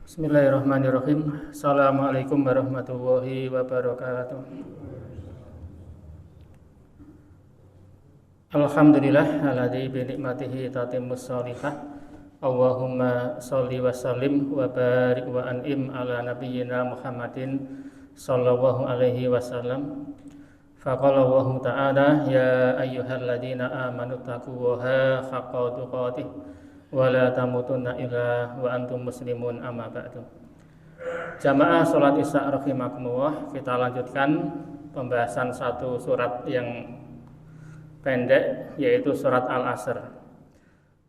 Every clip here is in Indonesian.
Bismillahirrahmanirrahim. Assalamualaikum warahmatullahi wabarakatuh. Alhamdulillah alladzi bi nikmatihi tatimmus shalihah. Allahumma shalli wa sallim wa barik wa an'im ala nabiyyina Muhammadin sallallahu alaihi wasallam. Faqala Allah ta'ala ya ayyuhalladzina amanu taqullaha haqqa tuqatih wa la tamutunna illa wa antum muslimun amma ba'du. Jamaah salat Isya rahimakumullah, kita lanjutkan pembahasan satu surat yang pendek, yaitu surat Al-Asr.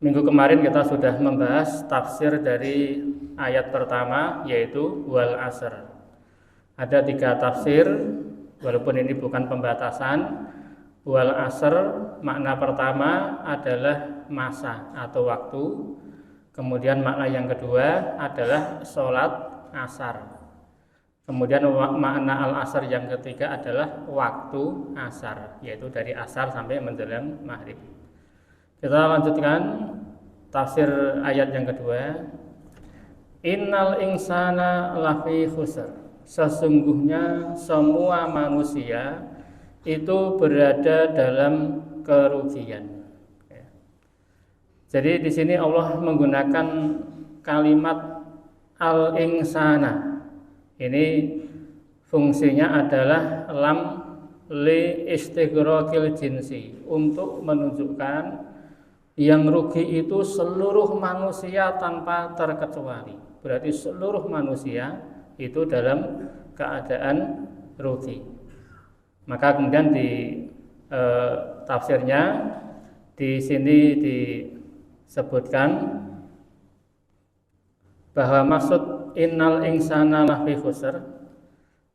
Minggu kemarin kita sudah membahas tafsir dari ayat pertama, yaitu wal asr. Ada 3 tafsir, walaupun ini bukan pembatasan. Wal asr makna pertama adalah masa atau waktu. Kemudian makna yang kedua adalah sholat asar. Kemudian makna al-asr yang ketiga adalah waktu asar, yaitu dari asar sampai menjelang maghrib. Kita lanjutkan tafsir ayat yang kedua. Innal insana lafi khusr. Sesungguhnya semua manusia itu berada dalam kerugian. Jadi di sini Allah menggunakan kalimat al-insana. Ini fungsinya adalah lam li istighraqil jinsi, untuk menunjukkan yang rugi itu seluruh manusia tanpa terkecuali. Berarti seluruh manusia itu dalam keadaan rugi. Maka kemudian di tafsirnya di sini disebutkan bahwa maksud innal insana lafi khusr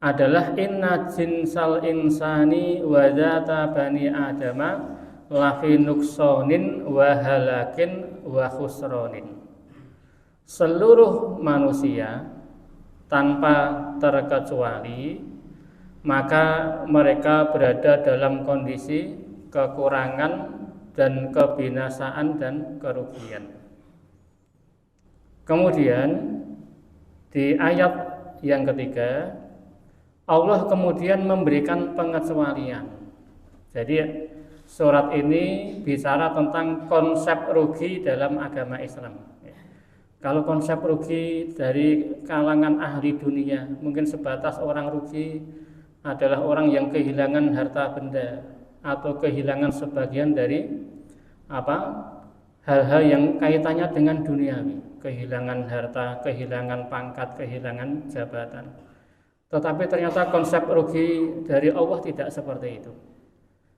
adalah inna jinsal insani wa dzata bani adama lafi nuksonin wa halakin wa khusronin. Seluruh manusia tanpa terkecuali maka mereka berada dalam kondisi kekurangan dan kebinasaan dan kerugian. Kemudian di ayat yang ketiga Allah kemudian memberikan pengecualian. Jadi surat ini bicara tentang konsep rugi dalam agama Islam. Kalau konsep rugi dari kalangan ahli dunia mungkin sebatas orang rugi adalah orang yang kehilangan harta benda atau kehilangan sebagian dari hal-hal yang kaitannya dengan duniawi, kehilangan harta, kehilangan pangkat, kehilangan jabatan. Tetapi ternyata konsep rugi dari Allah tidak seperti itu.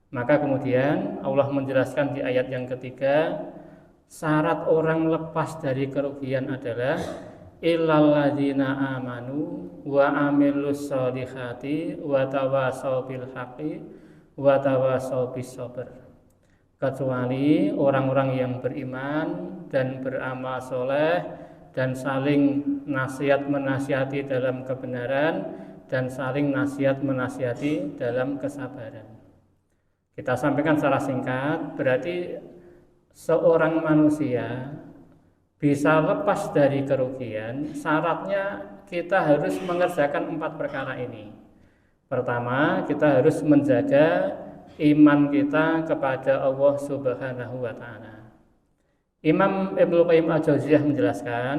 Maka kemudian Allah menjelaskan di ayat yang ketiga, syarat orang lepas dari kerugian adalah illalladzina amanu wa amilus solihati wa tawasau bil haqqi wa tawasau bis sabr. Kecuali orang-orang yang beriman dan beramal soleh dan saling nasihat menasihati dalam kebenaran dan saling nasihat menasihati dalam kesabaran. Kita sampaikan secara singkat, berarti seorang manusia bisa lepas dari kerugian, syaratnya kita harus mengerjakan 4 perkara ini. Pertama, kita harus menjaga iman kita kepada Allah Subhanahu wa taala. Imam Ibnu Qayyim Al-Jauziyah menjelaskan,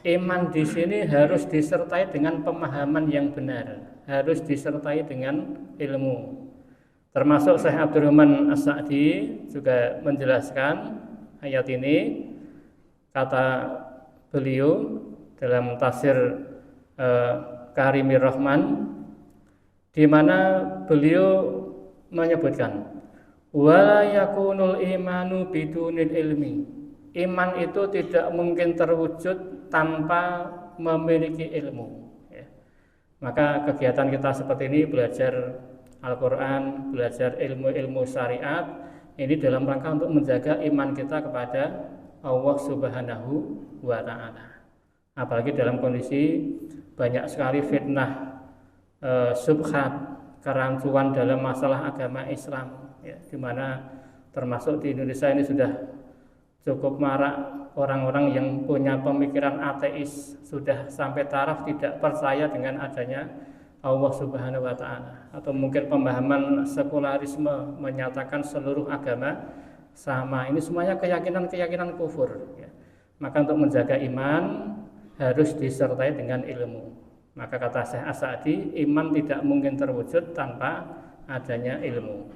iman di sini harus disertai dengan pemahaman yang benar, harus disertai dengan ilmu. Termasuk Syekh Abdurrahman As-Sa'di juga menjelaskan ayat ini. Kata beliau dalam tafsir Karimir Rahman, di mana beliau menyebutkan wala yakunul imanu bidunil ilmi. Iman itu tidak mungkin terwujud tanpa memiliki ilmu. Maka kegiatan kita seperti ini, belajar Al-Quran, belajar ilmu-ilmu syariat, ini dalam rangka untuk menjaga iman kita kepada Allah Subhanahu wa ta'ala. Apalagi dalam kondisi banyak sekali fitnah, subhat, kerancuan dalam masalah agama Islam, di mana termasuk di Indonesia ini sudah Cukup marak orang-orang yang punya pemikiran ateis, sudah sampai taraf tidak percaya dengan adanya Allah Subhanahu wa taala, atau mungkin pemahaman sekularisme menyatakan seluruh agama sama. Ini semuanya keyakinan-keyakinan kufur ya. Maka untuk menjaga iman harus disertai dengan ilmu. Maka kata Syekh As-Sa'di, iman tidak mungkin terwujud tanpa adanya ilmu.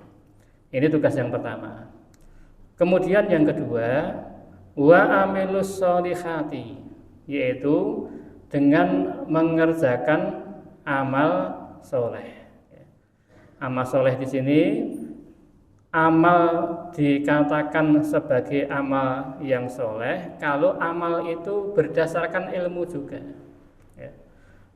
Ini tugas yang pertama. Kemudian yang kedua, wa amilus sholihati, yaitu dengan mengerjakan amal soleh. Amal soleh di sini, amal dikatakan sebagai amal yang soleh kalau amal itu berdasarkan ilmu juga. Ya.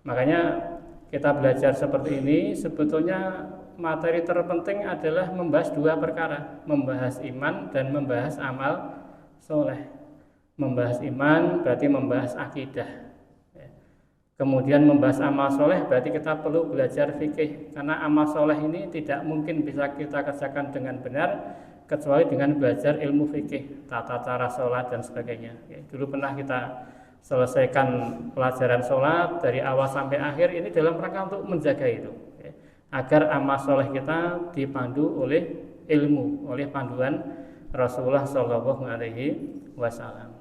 Makanya kita belajar seperti ini, sebetulnya materi terpenting adalah membahas dua perkara, membahas iman dan membahas amal soleh. Membahas iman berarti membahas akidah. Kemudian membahas amal soleh berarti kita perlu belajar fikih, karena amal soleh ini tidak mungkin bisa kita kerjakan dengan benar kecuali dengan belajar ilmu fikih, tata cara sholat dan sebagainya. Dulu pernah kita selesaikan pelajaran sholat dari awal sampai akhir, ini dalam rangka untuk menjaga itu, agar amal soleh kita dipandu oleh ilmu, oleh panduan Rasulullah Shallallahu Alaihi Wasallam.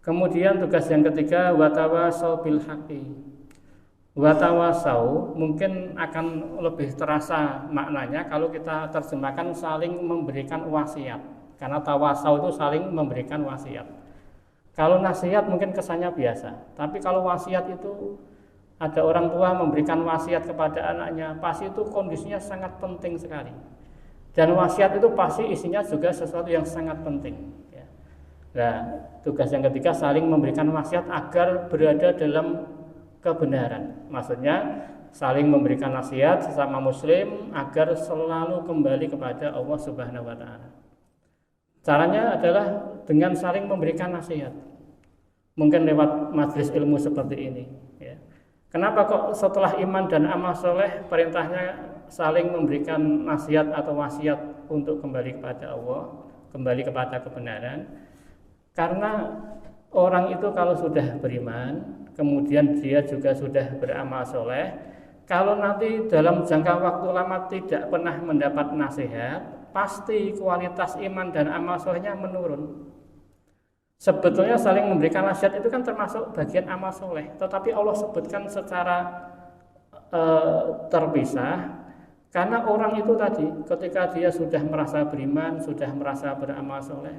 Kemudian tugas yang ketiga, watawasau bil haqqi. Watawasau mungkin akan lebih terasa maknanya kalau kita terjemahkan saling memberikan wasiat, karena tawasau itu saling memberikan wasiat. Kalau nasihat mungkin kesannya biasa, tapi kalau wasiat itu ada orang tua memberikan wasiat kepada anaknya, pasti itu kondisinya sangat penting sekali. Dan wasiat itu pasti isinya juga sesuatu yang sangat penting. Nah, tugas yang ketiga saling memberikan wasiat agar berada dalam kebenaran. Maksudnya saling memberikan nasihat sesama muslim agar selalu kembali kepada Allah Subhanahu wa taala. Caranya adalah dengan saling memberikan nasihat. Mungkin lewat majelis ilmu seperti ini ya. Kenapa kok setelah iman dan amal soleh perintahnya saling memberikan nasihat atau wasiat untuk kembali kepada Allah, kembali kepada kebenaran? Karena orang itu kalau sudah beriman, kemudian dia juga sudah beramal soleh, kalau nanti dalam jangka waktu lama tidak pernah mendapat nasihat, pasti kualitas iman dan amal solehnya menurun. Sebetulnya saling memberikan nasihat itu kan termasuk bagian amal soleh, tetapi Allah sebutkan secara terpisah, karena orang itu tadi ketika dia sudah merasa beriman, sudah merasa beramal soleh,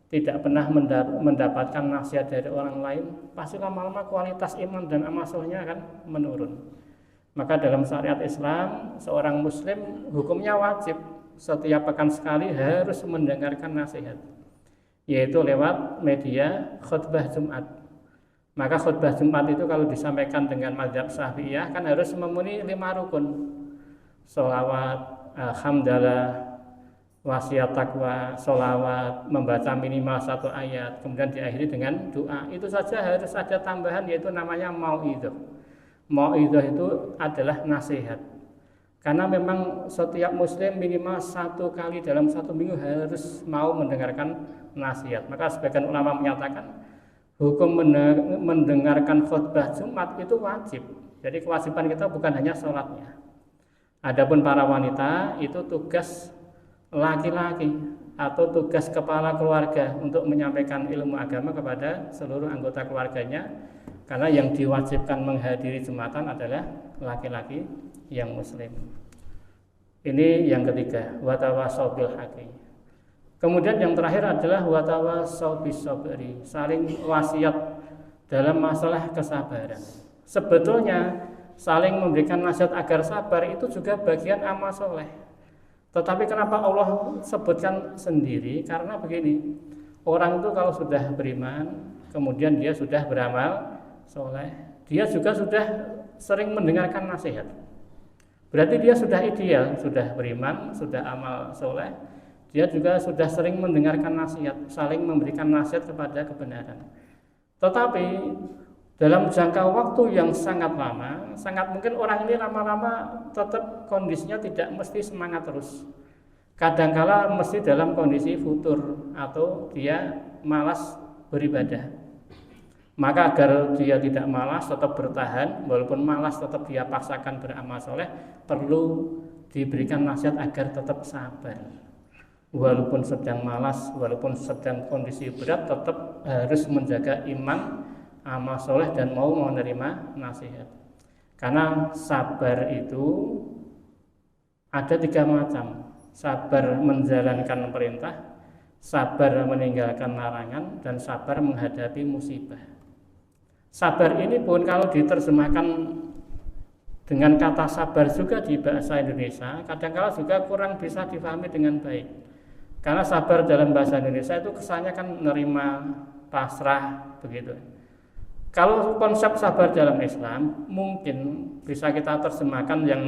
tidak pernah mendapatkan nasihat dari orang lain, pasti lama-lama kualitas iman dan amal solehnya akan menurun. Maka dalam syariat Islam, seorang muslim hukumnya wajib setiap pekan sekali harus mendengarkan nasihat, yaitu lewat media khutbah Jumat. Maka khutbah Jumat itu kalau disampaikan dengan mazhab Syafi'iyah kan harus memenuhi 5 rukun. Sholawat, hamdalah, wasiat takwa, sholawat, membaca minimal 1 ayat, kemudian diakhiri dengan doa. Itu saja harus ada tambahan, yaitu namanya mau'idhah. Mau'idhah itu adalah nasihat. Karena memang setiap muslim minimal 1 kali dalam 1 minggu harus mau mendengarkan nasihat. Maka sebagian ulama menyatakan hukum mendengarkan khutbah Jumat itu wajib. Jadi kewajiban kita bukan hanya sholatnya. Adapun para wanita itu tugas laki-laki atau tugas kepala keluarga untuk menyampaikan ilmu agama kepada seluruh anggota keluarganya, karena yang diwajibkan menghadiri Jumatan adalah laki-laki yang muslim. Ini yang ketiga, watawasau bil haqqi. Kemudian yang terakhir adalah watawasau bis sabri, saling wasiat dalam masalah kesabaran. Sebetulnya saling memberikan nasihat agar sabar itu juga bagian amal soleh. Tetapi kenapa Allah sebutkan sendiri? Karena begini, orang itu kalau sudah beriman, kemudian dia sudah beramal soleh, dia juga sudah sering mendengarkan nasihat. Berarti dia sudah ideal, sudah beriman, sudah amal soleh, dia juga sudah sering mendengarkan nasihat, saling memberikan nasihat kepada kebenaran. Tetapi dalam jangka waktu yang sangat lama, sangat mungkin orang ini lama-lama tetap kondisinya tidak mesti semangat terus. Kadangkala mesti dalam kondisi futur atau dia malas beribadah. Maka agar dia tidak malas, tetap bertahan, walaupun malas tetap dia paksakan beramal soleh, perlu diberikan nasihat agar tetap sabar. Walaupun sedang malas, walaupun sedang kondisi berat, tetap harus menjaga iman, amal soleh, dan mau menerima nasihat. Karena sabar itu ada 3 macam. Sabar menjalankan perintah, sabar meninggalkan larangan, dan sabar menghadapi musibah. Sabar ini pun kalau diterjemahkan dengan kata sabar juga di bahasa Indonesia, kadang-kala juga kurang bisa difahami dengan baik. Karena sabar dalam bahasa Indonesia itu kesannya kan menerima, pasrah, begitu. Kalau konsep sabar dalam Islam mungkin bisa kita terjemahkan yang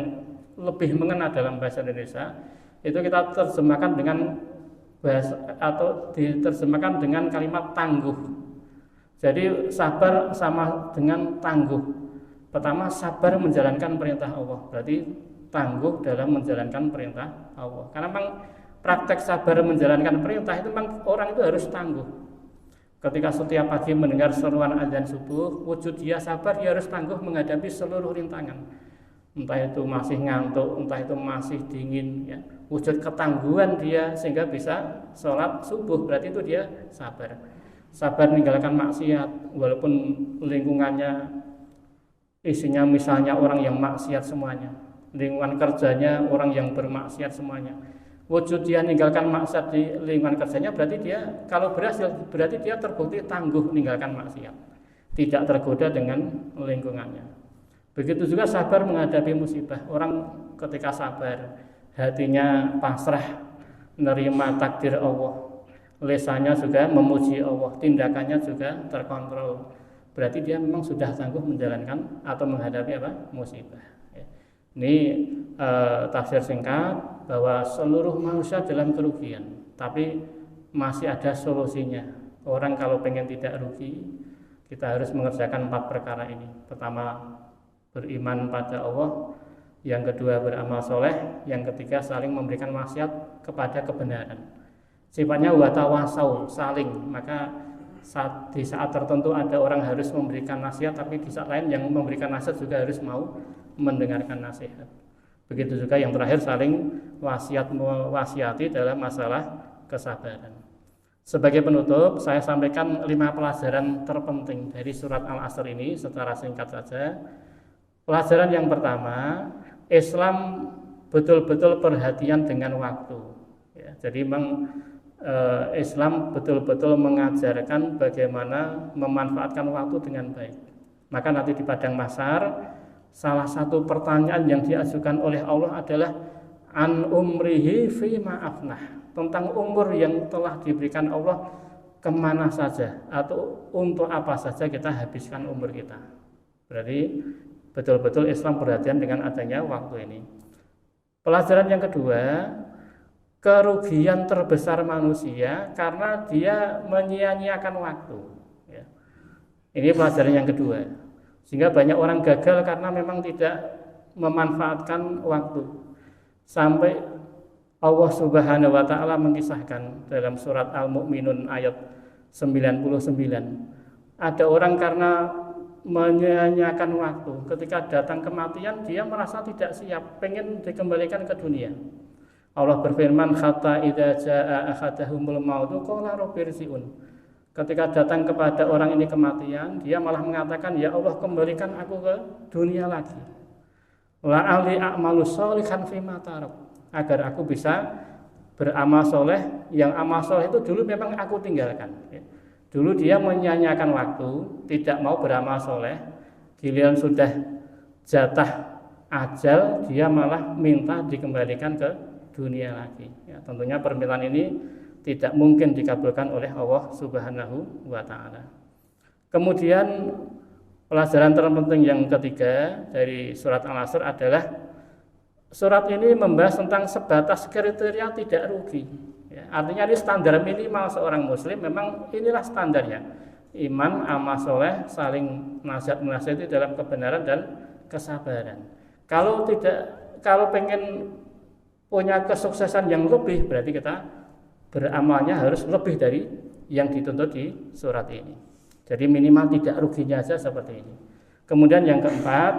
lebih mengena dalam bahasa Indonesia, itu kita terjemahkan dengan bahasa atau diterjemahkan dengan kalimat tangguh. Jadi sabar sama dengan tangguh. Pertama, sabar menjalankan perintah Allah, berarti tangguh dalam menjalankan perintah Allah. Karena memang praktek sabar menjalankan perintah itu memang orang itu harus tangguh. Ketika setiap pagi mendengar seruan azan subuh, wujud dia sabar, dia harus tangguh menghadapi seluruh rintangan. Entah itu masih ngantuk, entah itu masih dingin, ya. Wujud ketangguhan dia sehingga bisa sholat subuh, berarti itu dia sabar. Sabar meninggalkan maksiat, walaupun lingkungannya isinya misalnya orang yang maksiat semuanya, lingkungan kerjanya orang yang bermaksiat semuanya. Wujud dia meninggalkan maksiat di lingkungan kerjanya, berarti dia kalau berhasil, berarti dia terbukti tangguh meninggalkan maksiat, tidak tergoda dengan lingkungannya. Begitu juga sabar menghadapi musibah. Orang ketika sabar, hatinya pasrah menerima takdir Allah, lisannya juga memuji Allah, tindakannya juga terkontrol. Berarti dia memang sudah sanggup menjalankan atau menghadapi musibah. Ini tafsir singkat bahwa seluruh manusia dalam kerugian, tapi masih ada solusinya. Orang kalau pengen tidak rugi, kita harus mengerjakan 4 perkara ini. Pertama, beriman pada Allah. Yang kedua, beramal soleh. Yang ketiga, saling memberikan wasiat kepada kebenaran. Sifatnya watawasau, saling. Maka di saat tertentu ada orang harus memberikan nasihat, tapi di saat lain yang memberikan nasihat juga harus mau mendengarkan nasihat. Begitu juga yang terakhir, saling mewasiati dalam masalah kesabaran. Sebagai penutup, saya sampaikan 5 pelajaran terpenting dari surat Al-Asr ini secara singkat saja. Pelajaran yang pertama, Islam betul-betul perhatian dengan waktu. Ya, jadi memang Islam betul-betul mengajarkan bagaimana memanfaatkan waktu dengan baik. Maka nanti di padang mahsyar, salah satu pertanyaan yang diajukan oleh Allah adalah an umrihi fima afnah, tentang umur yang telah diberikan Allah kemana saja atau untuk apa saja kita habiskan umur kita. Berarti betul-betul Islam perhatian dengan adanya waktu ini. Pelajaran yang kedua, kerugian terbesar manusia karena dia menyia-nyiakan waktu. Ya. Ini pelajaran yang kedua. Sehingga banyak orang gagal karena memang tidak memanfaatkan waktu. Sampai Allah Subhanahu wa taala mengisahkan dalam surat Al-Mu'minun ayat 99. Ada orang karena menyia-nyiakan waktu, ketika datang kematian dia merasa tidak siap, pengen dikembalikan ke dunia. Allah berfirman, hatta idza jaa ahadahumul mautu qala rabbirji'un. Ketika datang kepada orang ini kematian, dia malah mengatakan, ya Allah, kembalikan aku ke dunia lagi. La'ali a'malu sholihan fima tarak, agar aku bisa beramal soleh. Yang amal soleh itu dulu memang aku tinggalkan. Dulu dia menyanyiakan waktu, tidak mau beramal soleh. Giliran sudah jatah ajal, dia malah minta dikembalikan ke dunia lagi. Ya, tentunya permintaan ini tidak mungkin dikabulkan oleh Allah Subhanahu wa taala. Kemudian pelajaran terpenting yang ketiga dari surat Al-Asr adalah surat ini membahas tentang sebatas kriteria tidak rugi. Ya, artinya ini standar minimal seorang muslim, memang inilah standarnya. Iman, amal soleh, saling nasihat-menasihati dalam kebenaran dan kesabaran. Kalau pengen punya kesuksesan yang lebih, berarti kita beramalnya harus lebih dari yang dituntut di surat ini. Jadi minimal tidak ruginya aja seperti ini. Kemudian yang keempat,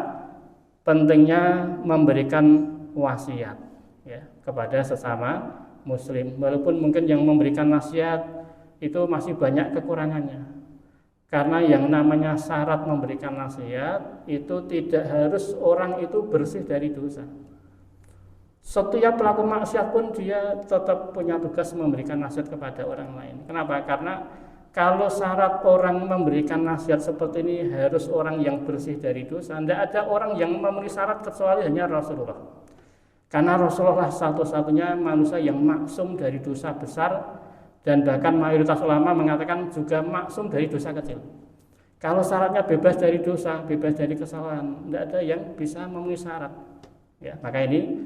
pentingnya memberikan wasiat ya kepada sesama muslim, walaupun mungkin yang memberikan nasihat itu masih banyak kekurangannya. Karena yang namanya syarat memberikan nasihat itu tidak harus orang itu bersih dari dosa. Setiap pelaku maksiat pun dia tetap punya tugas memberikan nasihat kepada orang lain. Kenapa? Karena kalau syarat orang memberikan nasihat seperti ini harus orang yang bersih dari dosa. Tidak ada orang yang memenuhi syarat kecuali hanya Rasulullah. Karena Rasulullah satu-satunya manusia yang maksum dari dosa besar, dan bahkan mayoritas ulama mengatakan juga maksum dari dosa kecil. Kalau syaratnya bebas dari dosa, bebas dari kesalahan, tidak ada yang bisa memenuhi syarat. Ya, maka ini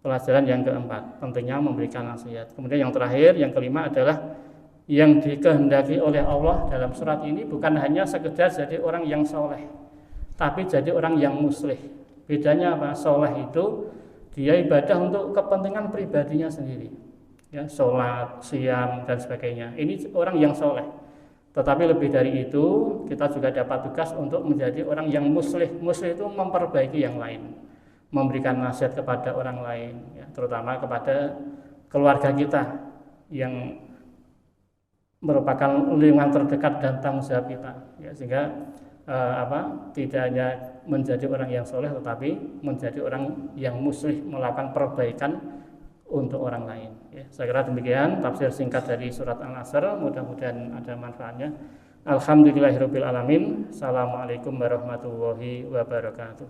pelajaran yang keempat, pentingnya memberikan nasihat. Kemudian yang terakhir, yang kelima adalah yang dikehendaki oleh Allah dalam surat ini bukan hanya sekedar jadi orang yang soleh, tapi jadi orang yang muslih. Bedanya apa? Soleh itu dia ibadah untuk kepentingan pribadinya sendiri, ya, sholat, siam dan sebagainya. Ini orang yang soleh. Tetapi lebih dari itu, kita juga dapat tugas untuk menjadi orang yang muslih. Muslih itu memperbaiki yang lain, memberikan nasihat kepada orang lain, ya, terutama kepada keluarga kita yang merupakan lingkungan terdekat dan tanggung jawab kita, ya, sehingga tidak hanya menjadi orang yang soleh, tetapi menjadi orang yang muslih, melakukan perbaikan untuk orang lain. Ya, saya kira demikian tafsir singkat dari surat Al-Asr. Mudah-mudahan ada manfaatnya. Alhamdulillahirabbil alamin. Assalamualaikum warahmatullahi wabarakatuh.